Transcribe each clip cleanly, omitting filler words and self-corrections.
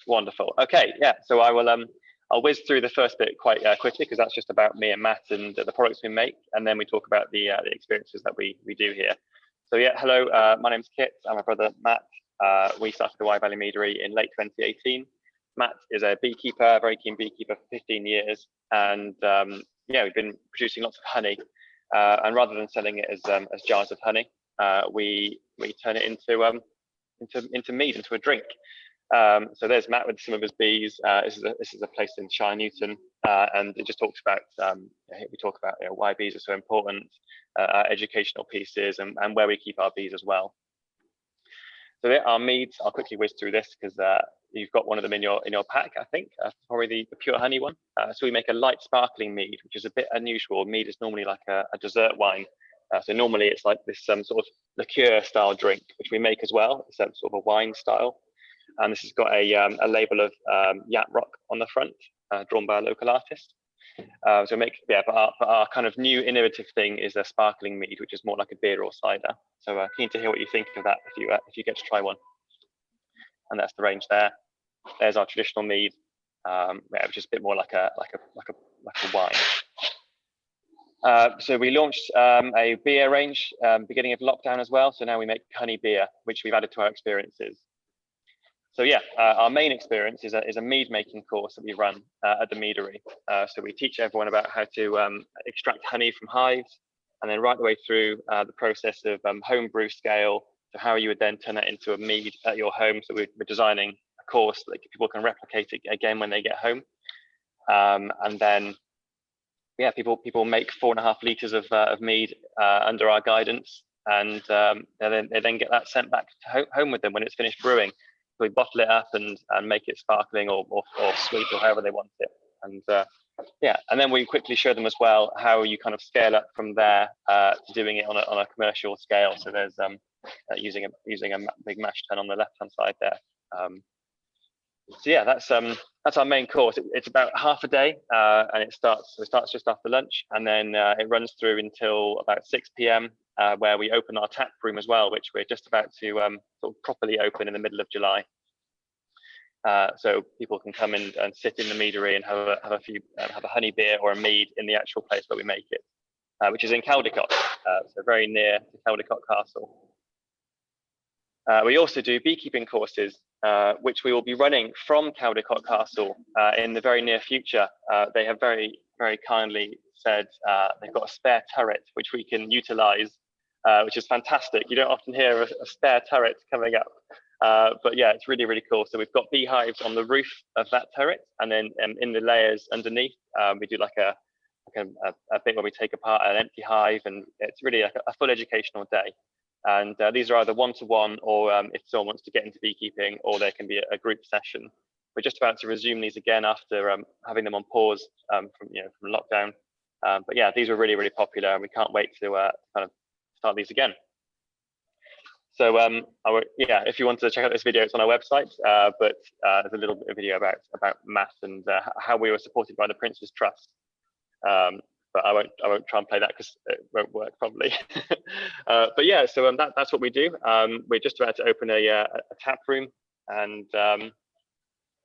Wonderful. Okay, yeah. So I'll whiz through the first bit quite quickly because that's just about me and Matt and the products we make, and then we talk about the experiences that we do here. So yeah, hello. My name's Kit. I'm my brother Matt. We started the Wye Valley Meadery in late 2018. Matt is a beekeeper, a very keen beekeeper for 15 years, and yeah, we've been producing lots of honey. And rather than selling it as jars of honey, we turn it into mead, into a drink. So there's Matt with some of his bees. This is a place in Shire Newton, and it just talks about we talk about why bees are so important, our educational pieces, and where we keep our bees as well. So our meads, I'll quickly whiz through this because you've got one of them in your pack, I think, probably the pure honey one. So we make a light sparkling mead, which is a bit unusual. Mead is normally like a dessert wine. So normally it's like this sort of liqueur style drink, which we make as well. It's sort of a wine style. And this has got a label of Yat Rock on the front, drawn by a local artist. So but our kind of new innovative thing is a sparkling mead, which is more like a beer or cider. So keen to hear what you think of that if you get to try one. And that's the range there. There's our traditional mead, which is a bit more like a wine. So we launched a beer range beginning of lockdown as well. So now we make honey beer, which we've added to our experiences. So yeah, our main experience is a mead making course that we run at the Meadery. So we teach everyone about how to extract honey from hives, and then right the way through the process of home brew scale, to how you would then turn that into a mead at your home. So we're designing a course that people can replicate it again when they get home. And then, yeah, people make 4.5 litres of mead under our guidance, and they then get that sent back to home with them when it's finished brewing. So we bottle it up and make it sparkling or sweet or however they want it. And yeah, and then we quickly show them as well how you kind of scale up from there to doing it on a commercial scale. So there's using a big mash tun on the left hand side there. So yeah, that's our main course. It's about half a day, and it starts just after lunch, and then it runs through until about 6 p.m. Where we open our tap room as well, which we're just about to sort of properly open in the middle of July. So people can come in and sit in the meadery and have a honey beer or a mead in the actual place where we make it, which is in Caldicot, so very near to Caldicot Castle. We also do beekeeping courses, which we will be running from Caldicot Castle in the very near future. They have very, very kindly said they've got a spare turret which we can utilise, which is fantastic. You don't often hear a spare turret coming up, but yeah, it's really, really cool. So we've got beehives on the roof of that turret, and then in the layers underneath, we do like a bit where we take apart an empty hive, and it's really like a full educational day. And these are either one-to-one, or if someone wants to get into beekeeping, or there can be a group session. We're just about to resume these again after having them on pause from lockdown. But yeah, these were really, really popular, and we can't wait to kind of start these again. So yeah, if you want to check out this video, it's on our website. But there's a little bit of video about Matt and how we were supported by the Prince's Trust. But I won't try and play that because it won't work probably. But yeah, so that's what we do. We're just about to open a tap room, and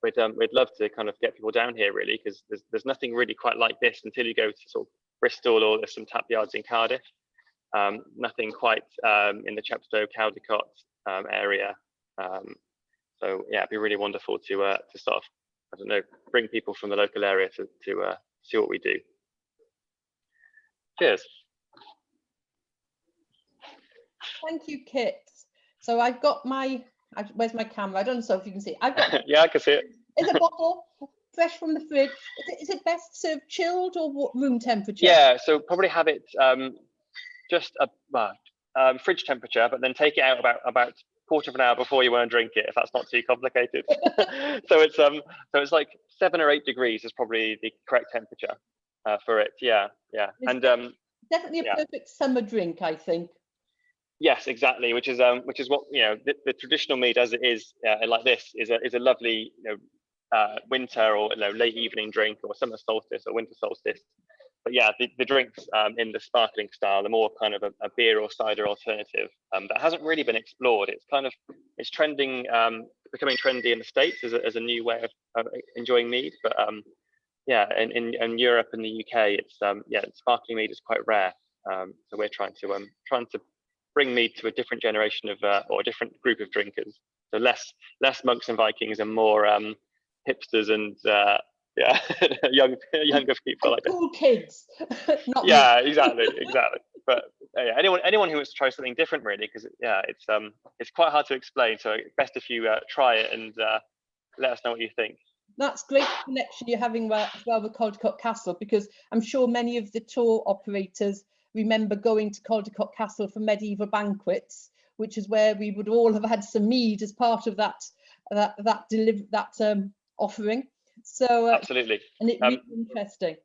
we'd love to kind of get people down here really, because there's nothing really quite like this until you go to sort of Bristol, or there's some tap yards in Cardiff. Nothing quite in the Chepstow, Caldicot area. So yeah, it'd be really wonderful to sort of, I don't know, bring people from the local area to see what we do. Cheers. Thank you, Kit. So I've got where's my camera? I don't know if you can see it. I've got yeah, I can see it. It's a bottle fresh from the fridge. Is it best served chilled or room temperature? Yeah, so probably have it just fridge temperature, but then take it out about quarter of an hour before you want to drink it, if that's not too complicated. So it's like 7 or 8 degrees is probably the correct temperature for it. Yeah. It's and definitely a perfect summer drink, I think. Yes, exactly. Which is what the traditional mead as it is like this is a lovely winter or late evening drink, or summer solstice or winter solstice. But yeah, the drinks in the sparkling style are more kind of a beer or cider alternative that hasn't really been explored. It's trending becoming trendy in the States as a new way of enjoying mead. But yeah, in Europe and the UK, it's sparkling mead is quite rare. So we're trying to bring mead to a different generation of or a different group of drinkers. So less monks and Vikings and more hipsters and younger people. And cool kids. Not yeah, me. exactly. But yeah, anyone who wants to try something different, really, because it's quite hard to explain. So best if you try it and let us know what you think. That's great connection you're having as well with Caldicot Castle, because I'm sure many of the tour operators remember going to Caldicot Castle for medieval banquets, which is where we would all have had some mead as part of that offering. So absolutely, and it's really interesting.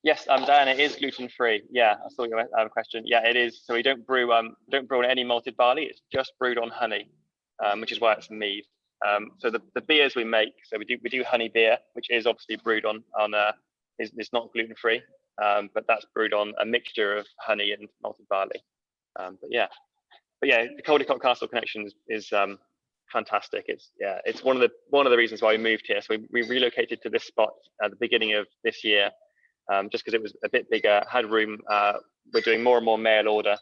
Yes, Diana, it is gluten-free. Yeah, I saw you have a question. Yeah, it is. So we don't brew on any malted barley. It's just brewed on honey, which is why it's mead. So the beers we make, so we do honey beer, which is obviously brewed on it's not gluten-free, but that's brewed on a mixture of honey and malted barley. But yeah, the Caldicot Castle connection is fantastic. It's one of the reasons why we moved here. So we relocated to this spot at the beginning of this year. Just because it was a bit bigger, had room. We're doing more and more mail order,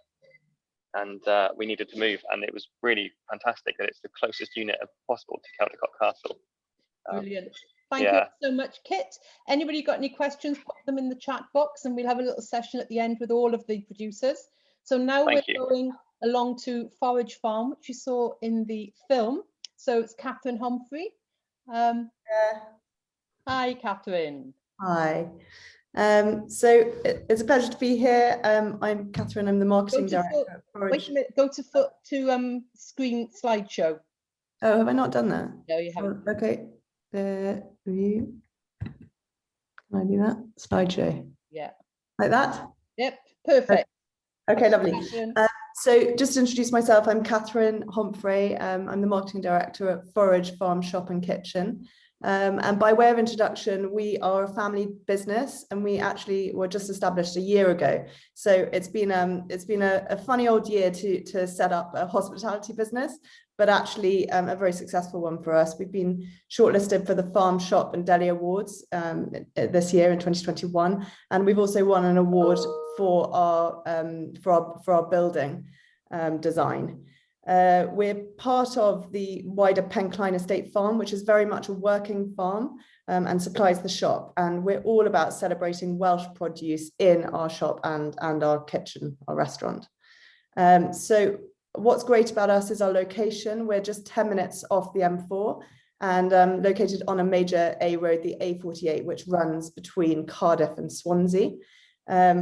and we needed to move. And it was really fantastic that it's the closest unit possible to Caldicot Castle. Brilliant. Thank you so much, Kit. Anybody got any questions, pop them in the chat box, and we'll have a little session at the end with all of the producers. So now we're going along to Forage Farm, which you saw in the film. So it's Catherine Humphrey. Hi, Catherine. Hi. So it's a pleasure to be here. I'm Catherine. I'm the marketing director at Forage. Wait a minute. Go to screen slideshow. Oh, have I not done that? No, you haven't. Oh, okay. Review. Can I do that? Slideshow. Yeah. Like that? Yep. Perfect. Okay, lovely. So just to introduce myself, I'm Catherine Humphrey. I'm the marketing director at Forage Farm Shop and Kitchen. And by way of introduction, we are a family business, and we actually were just established a year ago. So it's been a funny old year to set up a hospitality business, but actually a very successful one for us. We've been shortlisted for the Farm Shop and Deli Awards this year in 2021, and we've also won an award for our building design. We're part of the wider Pencline Estate Farm, which is very much a working farm and supplies the shop. And we're all about celebrating Welsh produce in our shop and our kitchen, our restaurant. So what's great about us is our location. We're just 10 minutes off the M4 and located on a major A road, the A48, which runs between Cardiff and Swansea.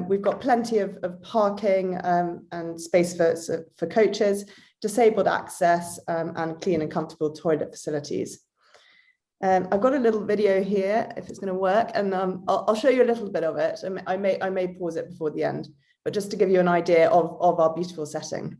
We've got plenty of parking and space for coaches, disabled access, and clean and comfortable toilet facilities. I've got a little video here, if it's going to work, and I'll show you a little bit of it. I may pause it before the end, but just to give you an idea of our beautiful setting.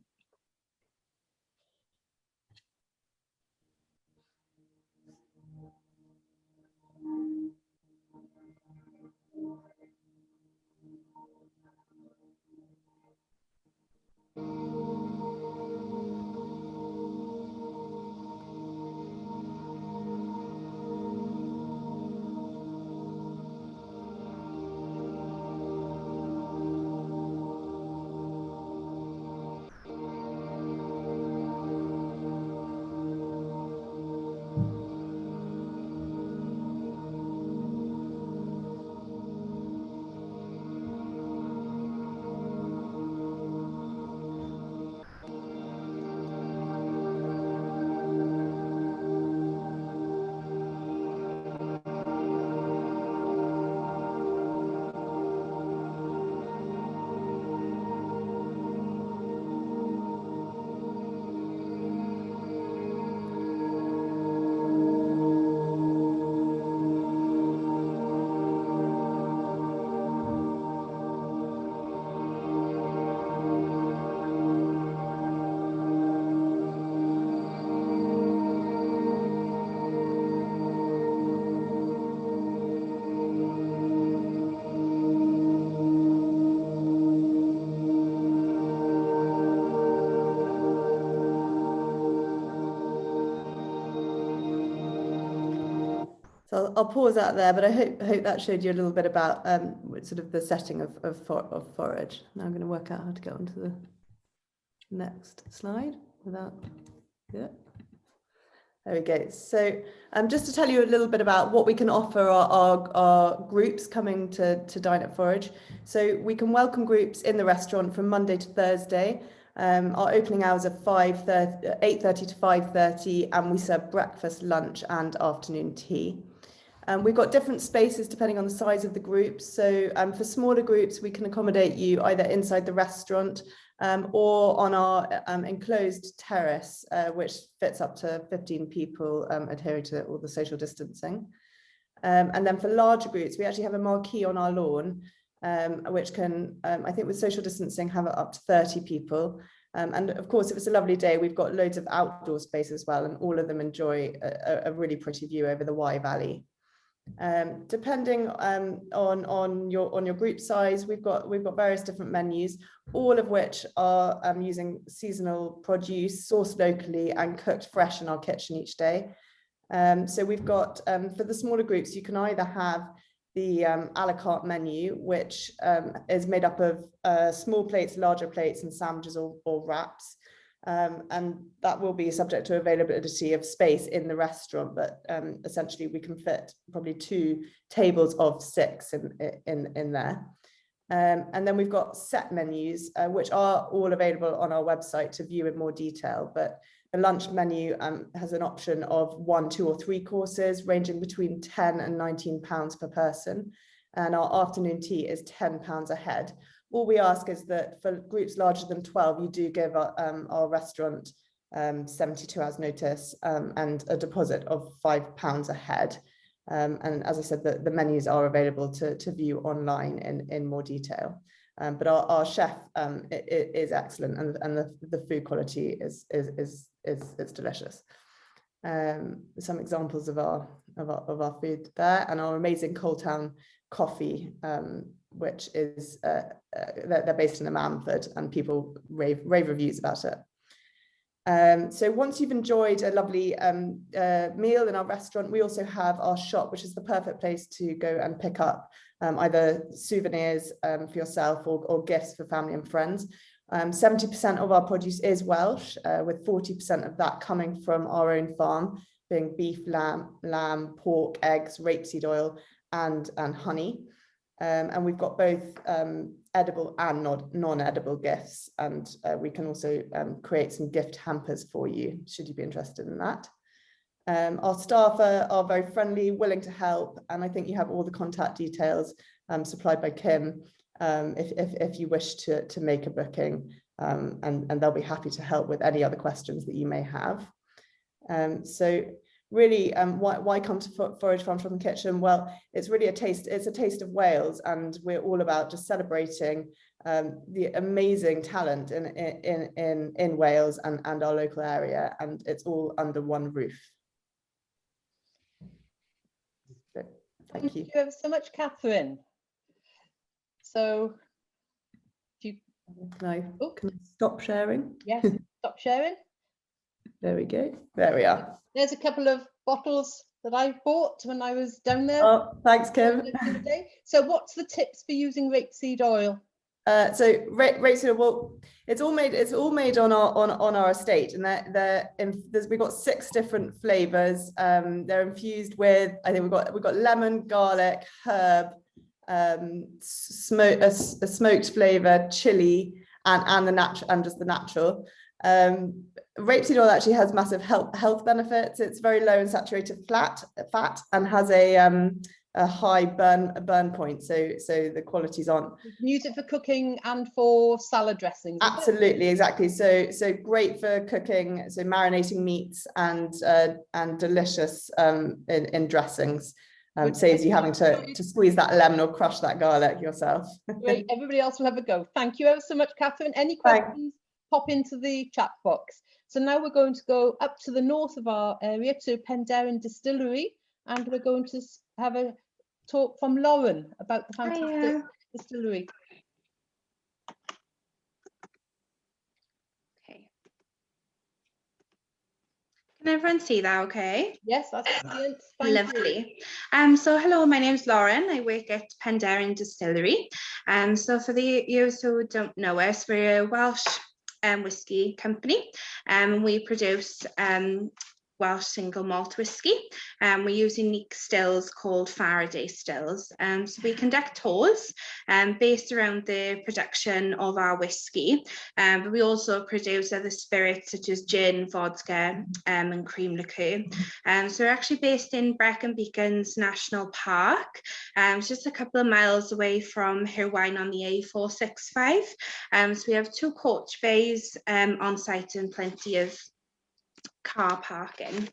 So I'll pause out there, but I hope that showed you a little bit about sort of the setting of Forage. Now I'm going to work out how to get onto the next slide without, yeah. There we go. So just to tell you a little bit about what we can offer our groups coming to dine at Forage. So we can welcome groups in the restaurant from Monday to Thursday. Our opening hours are 8:30 to 5:30, and we serve breakfast, lunch and afternoon tea. We've got different spaces depending on the size of the group. So for smaller groups, we can accommodate you either inside the restaurant or on our enclosed terrace, which fits up to 15 people, adhering to all the social distancing. And then for larger groups, we actually have a marquee on our lawn, which can, I think with social distancing, have up to 30 people. And of course, if it's a lovely day, we've got loads of outdoor space as well, and all of them enjoy a really pretty view over the Wye Valley. Depending on your group size, we've got various different menus, all of which are using seasonal produce sourced locally and cooked fresh in our kitchen each day. So we've got for the smaller groups, you can either have the a la carte menu, which is made up of small plates, larger plates and sandwiches or wraps. And that will be subject to availability of space in the restaurant, but essentially we can fit probably 2 tables of 6 in there. And then we've got set menus, which are all available on our website to view in more detail. But the lunch menu has an option of 1, 2 or 3 courses ranging between £10 and £19 per person. And our afternoon tea is £10 a head. All we ask is that for groups larger than 12, you do give our restaurant 72 hours notice and a deposit of £5 a head. And as I said, the menus are available to view online in more detail. But our chef is excellent, and the food quality is delicious. Some examples of our food there, and our amazing Cold Town coffee, which is they're based in Ammanford, and people rave reviews about it. So once you've enjoyed a lovely meal in our restaurant, we also have our shop, which is the perfect place to go and pick up either souvenirs for yourself or gifts for family and friends. 70% of our produce is Welsh, with 40% of that coming from our own farm, being beef, lamb, pork, eggs, rapeseed oil and honey. And we've got both edible and non-edible gifts, and we can also create some gift hampers for you, should you be interested in that. Our staff are very friendly, willing to help, and I think you have all the contact details supplied by Kim if you wish to make a booking, and they'll be happy to help with any other questions that you may have. So really, why come to Forage Farm Shop and Kitchen? Well, it's really a taste of Wales, and we're all about just celebrating the amazing talent in Wales and our local area, and it's all under one roof. So, thank you. Thank you ever so much, Catherine. So, can I stop sharing? Yes, stop sharing. There we go. There we are. There's a couple of bottles that I bought when I was down there. Oh, thanks, Kim. So what's the tips for using rapeseed oil? So rapeseed oil, well, it's all made on our estate, and we've got 6 different flavors. They're infused with, I think we've got lemon, garlic, herb, a smoked flavor, chili, and just the natural. Rapeseed oil actually has massive health benefits. It's very low in saturated fat and has a high burn point, so the qualities aren't. You can use it for cooking and for salad dressings. Absolutely, exactly. So great for cooking, so marinating meats, and delicious in dressings. Saves you having to squeeze that lemon or crush that garlic yourself. Great, everybody else will have a go. Thank you ever so much, Catherine. Any questions? Pop into the chat box. So now we're going to go up to the north of our area to Penderyn Distillery, and we're going to have a talk from Lauren about the fantastic distillery. Can everyone see that okay? Yes, that's brilliant. Lovely. So hello, my name's Lauren. I work at Penderyn Distillery. So for the viewers who don't know us, we're a Welsh whisky company. We produce Welsh single malt whisky. We use unique stills called Faraday stills. So we conduct tours based around the production of our whisky, but we also produce other spirits such as gin, vodka, and cream liqueur. So we're actually based in Brecon Beacons National Park. It's just a couple of miles away from Hirwaun on the A465. So we have 2 coach bays on site and plenty of car parking.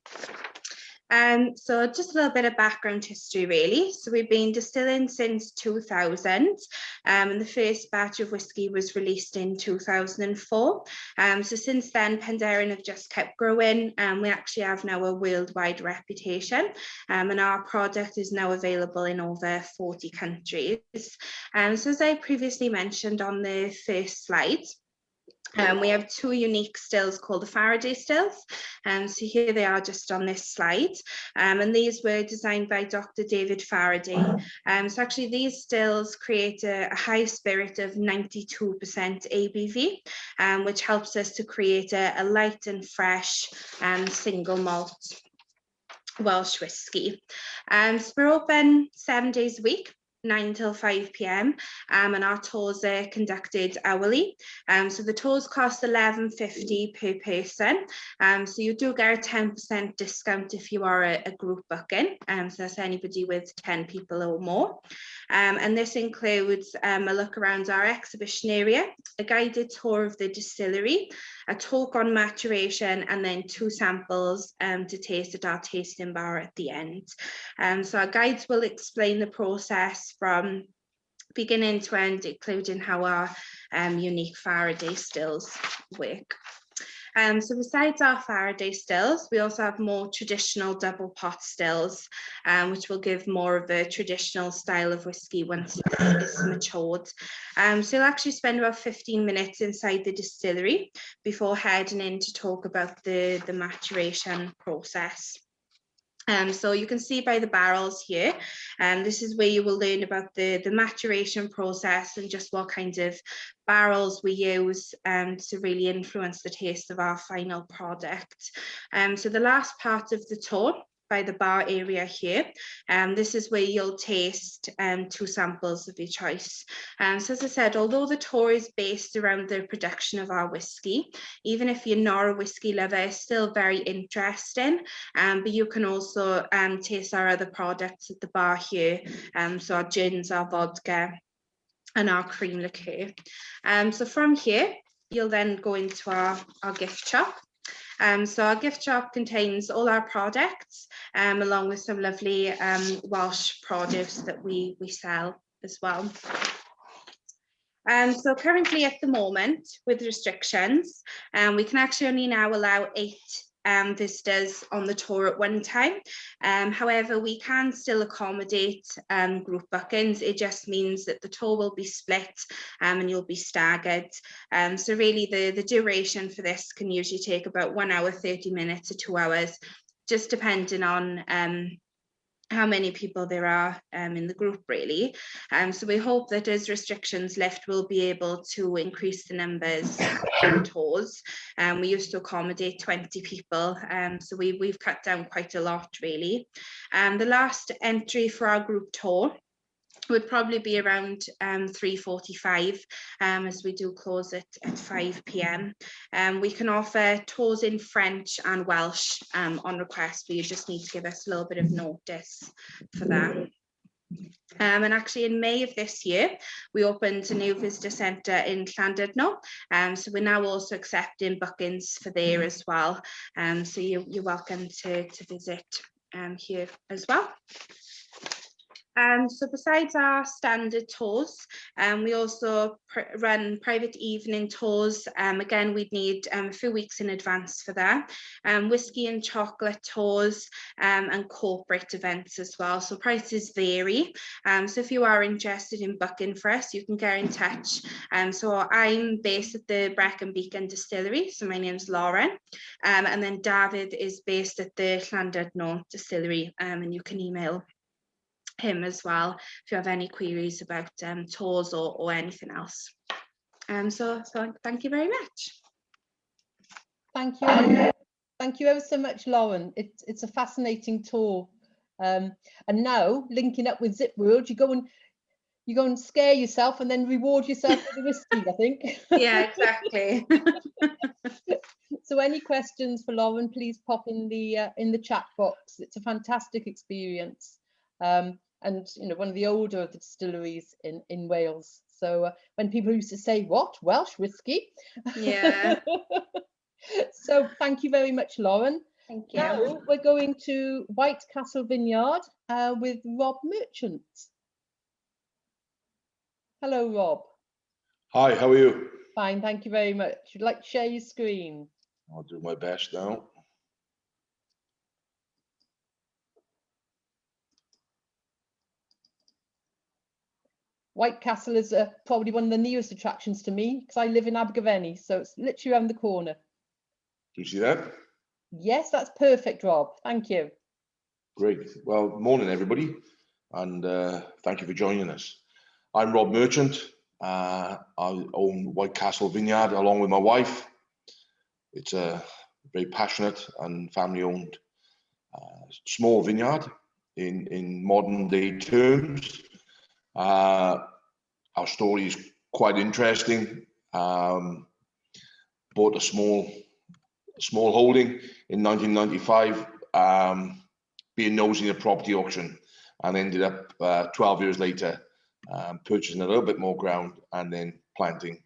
So just a little bit of background history really. So we've been distilling since 2000 and the first batch of whisky was released in 2004. So since then Penderyn have just kept growing and we actually have now a worldwide reputation and our product is now available in over 40 countries. So as I previously mentioned on the first slide, we have 2 unique stills called the Faraday stills. So here they are just on this slide. And these were designed by Dr. David Faraday. So actually these stills create a high spirit of 92% ABV, which helps us to create a light and fresh single malt Welsh whisky. So we're open 7 days a week, 9 till 5 p.m. And our tours are conducted hourly. So the tours cost £11.50 per person. So you do get a 10% discount if you are a group booking. So that's anybody with 10 people or more. And this includes a look around our exhibition area, a guided tour of the distillery, a talk on maturation, and then 2 samples to taste at our tasting bar at the end. So our guides will explain the process from beginning to end, including how our unique Faraday stills work. So besides our Faraday stills, we also have more traditional double pot stills, which will give more of a traditional style of whisky once it's matured. So you'll actually spend about 15 minutes inside the distillery before heading in to talk about the maturation process. So you can see by the barrels here, this is where you will learn about the maturation process and just what kind of barrels we use to really influence the taste of our final product. So the last part of the tour by the bar area here, this is where you'll taste 2 samples of your choice. So as I said, although the tour is based around the production of our whisky, even if you're not a whisky lover, it's still very interesting. But you can also taste our other products at the bar here. So our gins, our vodka, and our cream liqueur. So from here, you'll then go into our gift shop. So our gift shop contains all our products, along with some lovely Welsh produce that we sell as well. So currently at the moment, with restrictions, we can actually only now allow 8 visitors on the tour at one time. However, we can still accommodate group bookings. It just means that the tour will be split and you'll be staggered. So really the duration for this can usually take about 1 hour, 30 minutes to 2 hours, just depending on how many people there are in the group really. So we hope that as restrictions lift, we'll be able to increase the numbers of tours. We used to accommodate 20 people, so we've cut down quite a lot really. The last entry for our group tour would probably be around 3:45 as we do close at 5 p.m. We can offer tours in French and Welsh on request, but you just need to give us a little bit of notice for that. And actually in May of this year, we opened a new visitor centre in Llandudno. So we're now also accepting bookings for there as well. So you're welcome to visit here as well. So besides our standard tours, we also run private evening tours. Again, we'd need a few weeks in advance for that. Whiskey and chocolate tours and corporate events as well. So prices vary. So if you are interested in booking for us, you can get in touch. So I'm based at the Brecon Beacon Distillery. So my name's Lauren. And then David is based at the Llandudno Distillery. And you can email him as well if you have any queries about tours or anything else. So thank you very much. Thank you. Thank you ever so much, Lauren. It's a fascinating tour. And now linking up with Zip World, you go and scare yourself and then reward yourself with the whiskey, I think. Yeah, exactly. So any questions for Lauren, please pop in the chat box. It's a fantastic experience. And you know, one of the older of the distilleries in Wales. So when people used to say, what, Welsh whiskey? Yeah. So thank you very much, Lauren. Thank you. Now we're going to White Castle Vineyard with Rob Merchant. Hello, Rob. Hi, how are you? Fine, thank you very much. Would you like to share your screen? I'll do my best now. White Castle is probably one of the nearest attractions to me because I live in Abergavenny, so it's literally around the corner. Do you see that? Yes, that's perfect, Rob. Thank you. Great. Well, morning, everybody, and thank you for joining us. I'm Rob Merchant. I own White Castle Vineyard along with my wife. It's a very passionate and family-owned small vineyard in modern-day terms. Our story is quite interesting. Bought a small holding in 1995, being nosy in a property auction, and ended up 12 years later purchasing a little bit more ground and then planting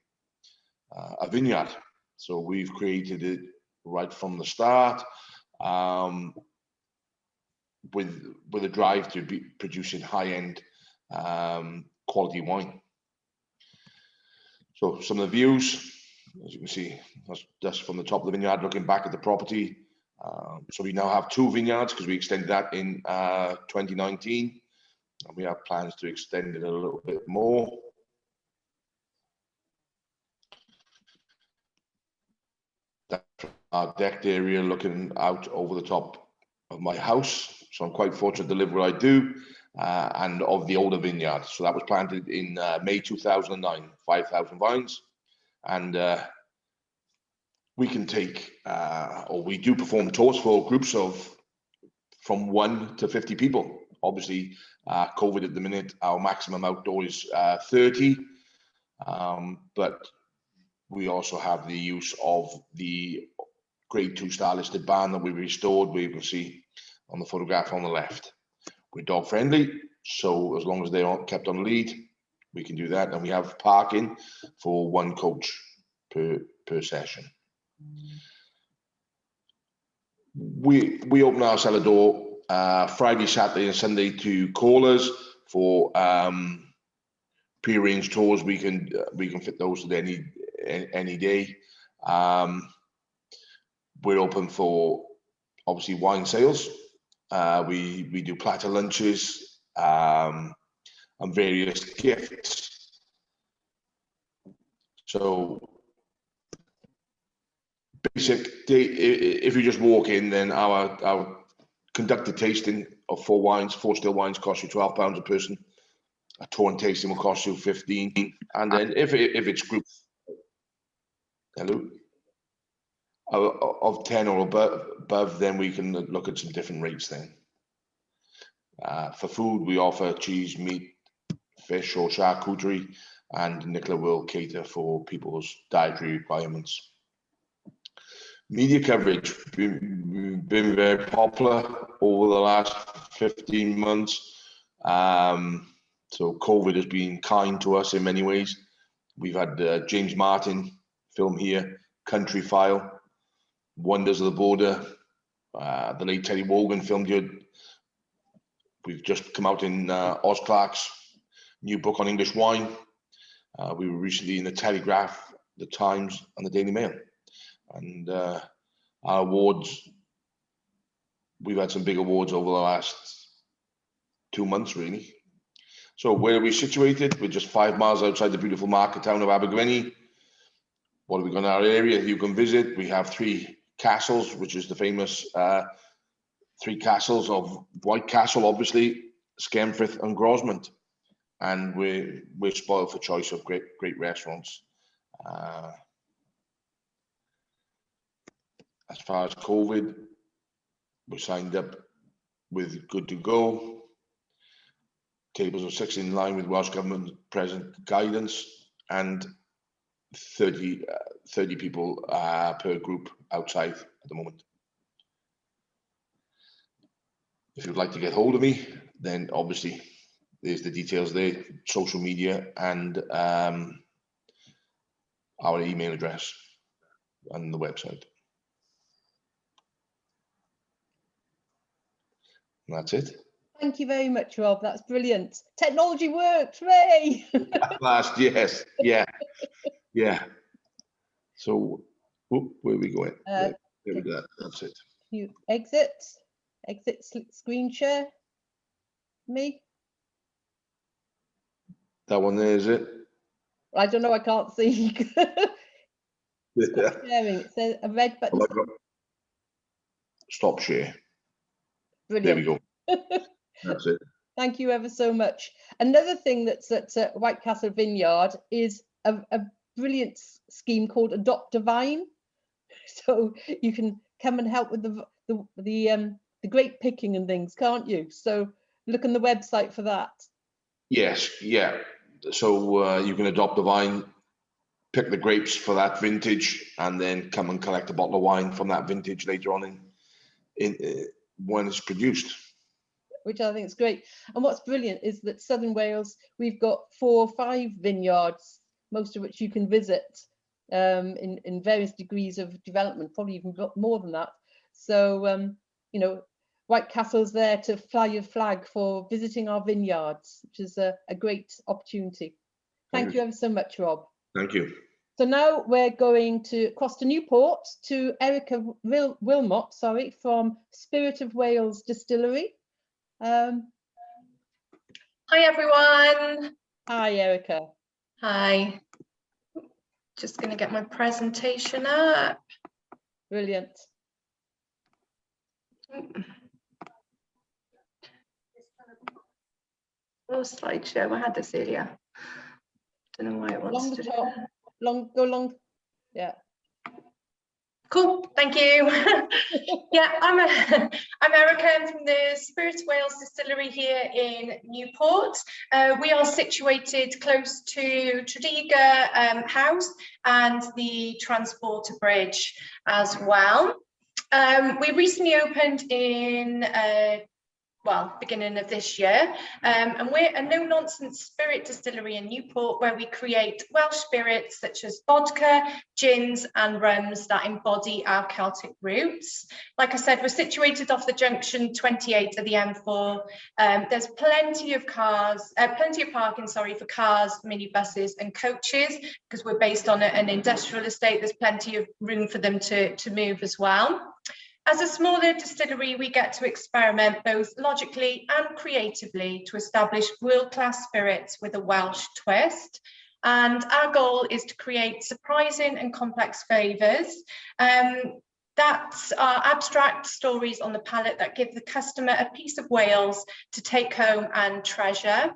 a vineyard. So we've created it right from the start, with a drive to be producing high-end quality wine. So some of the views, as you can see, that's just from the top of the vineyard looking back at the property. So we now have 2 vineyards because we extended that in 2019, and we have plans to extend it a little bit more. That's our decked area looking out over the top of my house. So I'm quite fortunate to live where I do, and of the older vineyard. So that was planted in May 2009, 5,000 vines. And we can take, or we do perform tours for groups of from 1 to 50 people. Obviously, COVID at the minute, our maximum outdoor is 30. But we also have the use of the Grade 2 star listed barn that we restored, where you can see on the photograph on the left. We're dog friendly, so as long as they aren't kept on lead, we can do that. And we have parking for 1 coach per session. We open our cellar door Friday, Saturday, and Sunday to callers for pre-arranged tours. We can fit those at any day. We're open for obviously wine sales. We do platter lunches and various gifts. So basic, if you just walk in, then our conducted tasting of 4 still wines costs you £12 a person. A tour and tasting will cost you 15. And then if it's group, hello, of 10 or above, then we can look at some different rates then. For food, we offer cheese, meat, fish or charcuterie, and Nicola will cater for people's dietary requirements. Media coverage been very popular over the last 15 months. So COVID has been kind to us in many ways. We've had James Martin film here, Country File, Wonders of the Border. The late Terry Wogan filmed here We've just come out in Oz Clarke's new book on English wine. We were recently in the Telegraph, the Times, and the Daily Mail. And our awards, we've had some big awards over the last 2 months, really. So where are we situated? We're just 5 miles outside the beautiful market town of Abergavenny. What have we got in our area you can visit? We have 3 castles, which is the famous 3 castles of White Castle, obviously, Skemfrith and Grosmont. And we're spoiled for choice of great restaurants. As far as COVID, we're signed up with Good to Go. Tables of 6 in line with Welsh Government present guidance, and 30 people per group outside at the moment. If you'd like to get hold of me, then obviously there's the details there, social media, and our email address and the website. And that's it. Thank you very much, Rob. That's brilliant. Technology worked, hooray! At last, yes, yeah. So, where are we going? There we go. That's it. You exit screen share. Me? That one there, is it? I don't know. I can't see. Stop sharing. It says a red button. Stop share. Brilliant. There we go. That's it. Thank you ever so much. Another thing that's at White Castle Vineyard is a brilliant scheme called Adopt a Vine. So you can come and help with the grape picking and things, can't you? So look on the website for that. Yes, yeah. So you can adopt a vine, pick the grapes for that vintage, and then come and collect a bottle of wine from that vintage later on in when it's produced. Which I think is great. And what's brilliant is that Southern Wales, we've got 4 or 5 vineyards, most of which you can visit in various degrees of development, probably even more than that. So, you know, White Castle's there to fly your flag for visiting our vineyards, which is a great opportunity. Thank you ever so much, Rob. Thank you. So now we're going to cross to Newport to Erica Wilmot, from Spirit of Wales Distillery. Hi everyone. Hi Erica. Hi. Just going to get my presentation up. Brilliant. Oh, slideshow. I had this earlier. Don't know why it wants to go long. Yeah. Cool, thank you. Yeah, I'm Erica. I'm from the Spirit of Wales Distillery here in Newport. We are situated close to Tredegar House and the Transporter Bridge as well. We recently opened in beginning of this year, and we're a no-nonsense spirit distillery in Newport where we create Welsh spirits such as vodka, gins and rums that embody our Celtic roots. Like I said, we're situated off the junction 28 of the M4. There's plenty of parking, for cars, minibuses and coaches, because we're based on an industrial estate. There's plenty of room for them to move as well. As a smaller distillery, we get to experiment both logically and creatively to establish world-class spirits with a Welsh twist. And our goal is to create surprising and complex flavours that are abstract stories on the palate that give the customer a piece of Wales to take home and treasure.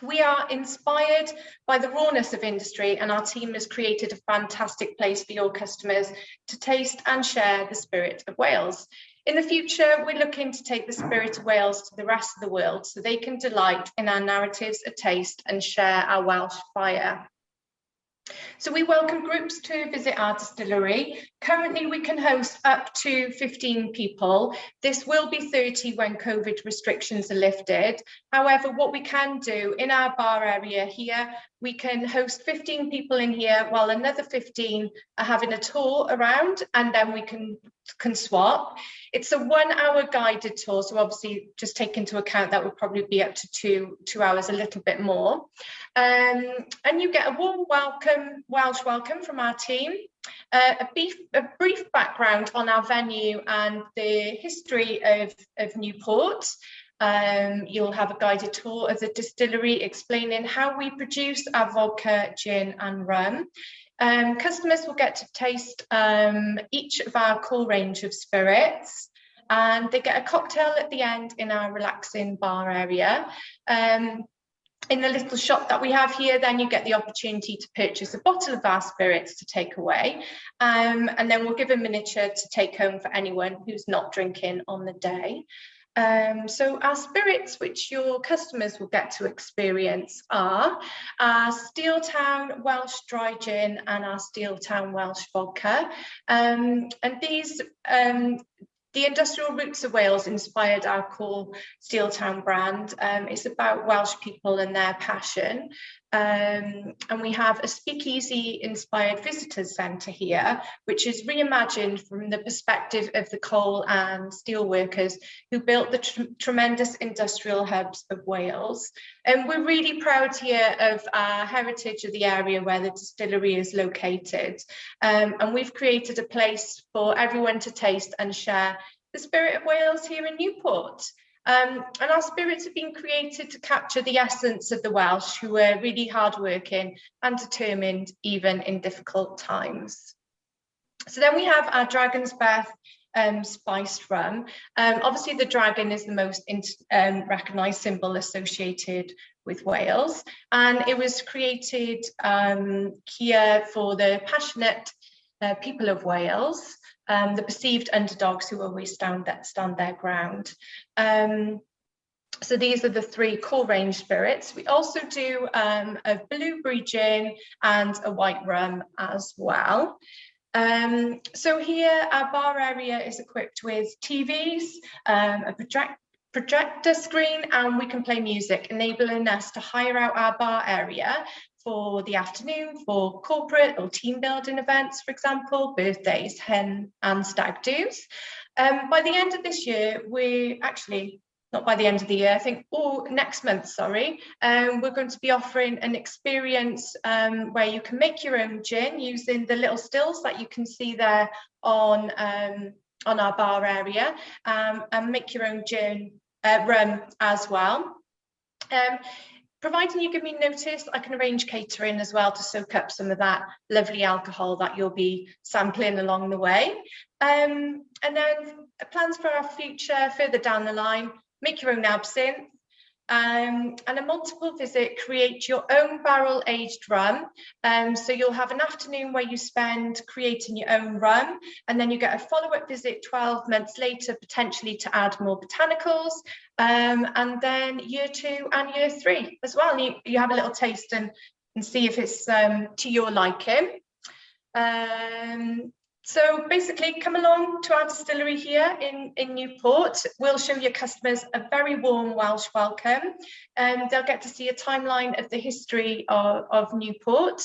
We are inspired by the rawness of industry, and our team has created a fantastic place for your customers to taste and share the spirit of Wales. In the future, we're looking to take the spirit of Wales to the rest of the world so they can delight in our narratives of taste and share our Welsh fire. So we welcome groups to visit our distillery. Currently, we can host up to 15 people. This will be 30 when COVID restrictions are lifted. However, what we can do in our bar area here, we can host 15 people in here while another 15 are having a tour around, and then we can swap. It's a 1 hour guided tour, so obviously just take into account that would probably be up to two hours, a little bit more. And you get a warm welcome, Welsh welcome from our team, a brief background on our venue and the history of Newport. You'll have a guided tour of the distillery explaining how we produce our vodka, gin and rum. Customers will get to taste each of our core range of spirits, and they get a cocktail at the end in our relaxing bar area. In the little shop that we have here, then you get the opportunity to purchase a bottle of our spirits to take away, and then we'll give a miniature to take home for anyone who's not drinking on the day. So our spirits, which your customers will get to experience, are our Steeltown Welsh Dry Gin and our Steeltown Welsh Vodka. And these, the industrial roots of Wales inspired our core Steeltown brand. It's about Welsh people and their passion. And we have a speakeasy inspired visitors centre here, which is reimagined from the perspective of the coal and steel workers who built the tremendous industrial hubs of Wales. And we're really proud here of our heritage of the area where the distillery is located. And we've created a place for everyone to taste and share the spirit of Wales here in Newport. And our spirits have been created to capture the essence of the Welsh, who were really hardworking and determined even in difficult times. So then we have our Dragon's Breath spiced rum. Obviously the dragon is the most recognised symbol associated with Wales, and it was created here for the passionate people of Wales. The perceived underdogs who always stand their ground. So these are the three core range spirits. We also do a blueberry gin and a white rum as well. So here our bar area is equipped with TVs, a projector screen, and we can play music, enabling us to hire out our bar area for the afternoon for corporate or team building events, for example, birthdays, hen and stag do's. By the end of this year, not by the end of the year, I think, or next month, sorry, we're going to be offering an experience where you can make your own gin using the little stills that you can see there on our bar area, and make your own gin, rum as well. Providing you give me notice, I can arrange catering as well to soak up some of that lovely alcohol that you'll be sampling along the way. And then plans for our future further down the line: make your own absinthe, and a multiple visit, create your own barrel aged rum. So you'll have an afternoon where you spend creating your own rum, and then you get a follow-up visit 12 months later, potentially to add more botanicals, and then year 2 and year 3 as well. And you have a little taste and see if it's to your liking. So basically, come along to our distillery here in Newport. We'll show your customers a very warm Welsh welcome. They'll get to see a timeline of the history of Newport.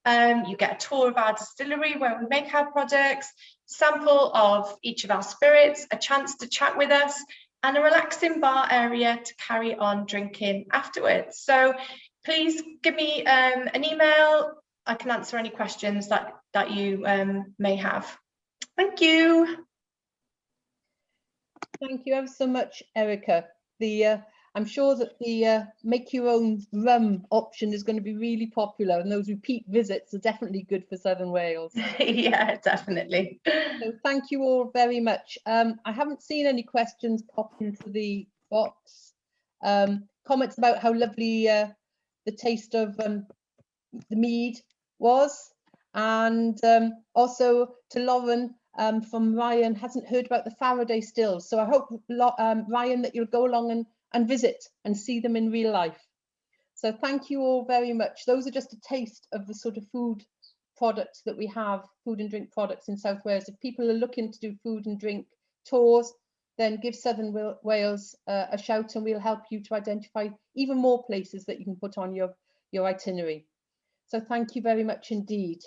You get a tour of our distillery where we make our products, sample of each of our spirits, a chance to chat with us, and a relaxing bar area to carry on drinking afterwards. So please give me an email. I can answer any questions that you may have. Thank you. Thank you ever so much, Erica. I'm sure that the make your own rum option is going to be really popular, and those repeat visits are definitely good for Southern Wales. Yeah, definitely. So thank you all very much. I haven't seen any questions pop into the box. Comments about how lovely the taste of the mead was, and also to Lauren from Ryan, hasn't heard about the Faraday stills. So I hope, Ryan, that you'll go along and visit and see them in real life. So thank you all very much. Those are just a taste of the sort of food products that we have, food and drink products in South Wales. If people are looking to do food and drink tours, then give Southern Wales a shout, and we'll help you to identify even more places that you can put on your itinerary. So thank you very much indeed.